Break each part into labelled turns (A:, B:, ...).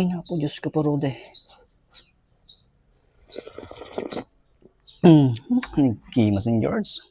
A: Ay naku, Diyos ko po, Rode. Nagkimas ng George.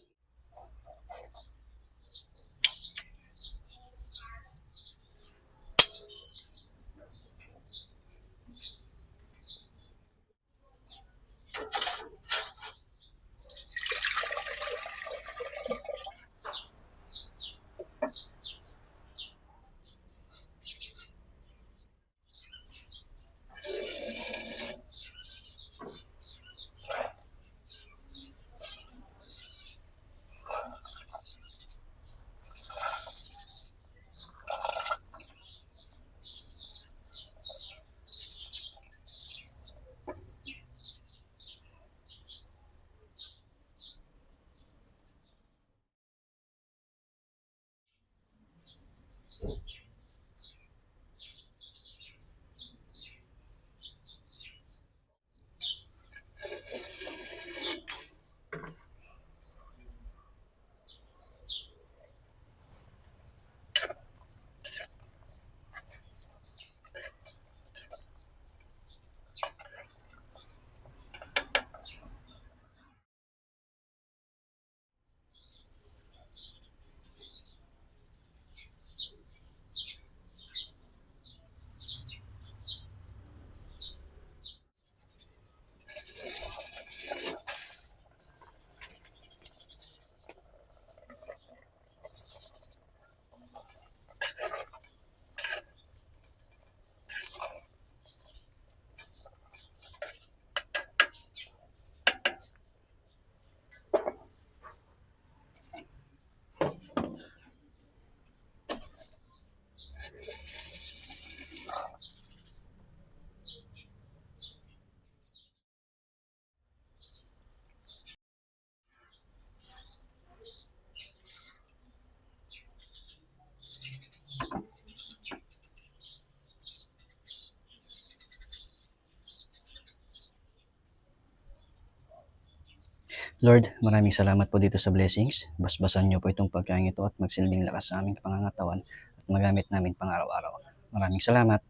A: Lord, maraming salamat po dito sa blessings. Basbasan niyo po itong pagkain ito at magsilbing lakas sa aming pangangatawan at magamit namin pang araw-araw. Maraming salamat.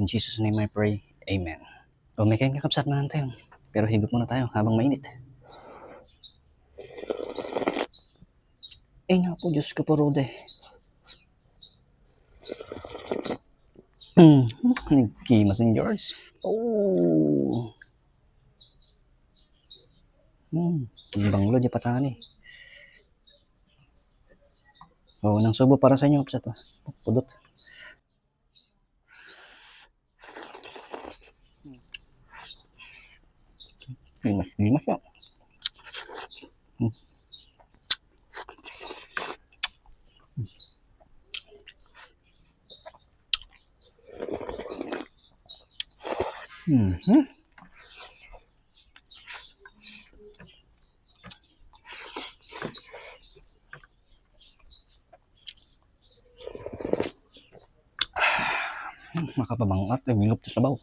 A: In Jesus' name I pray. Amen. O may kain kakapsat naman tayo. Pero higop muna tayo habang mainit. Ay naku, Diyos ko po, Rode. Nagkimas ng George. Oh. Yung banglo di patani. Oh, nang subo para sa inyo kapsat. Pudot. Limas ya. Makapabangat na bilog sa sabaw.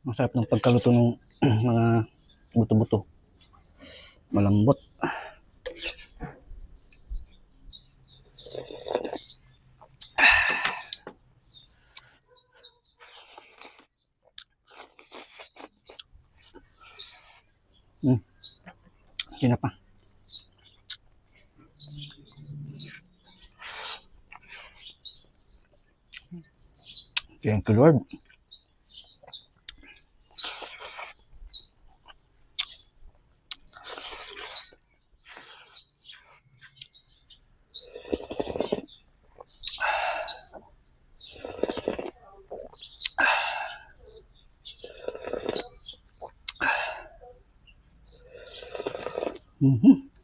A: Masarap ng pagkaluto ng mga buto-buto. Malambot. Sina pa. Thank you, Lord. Mm-hmm.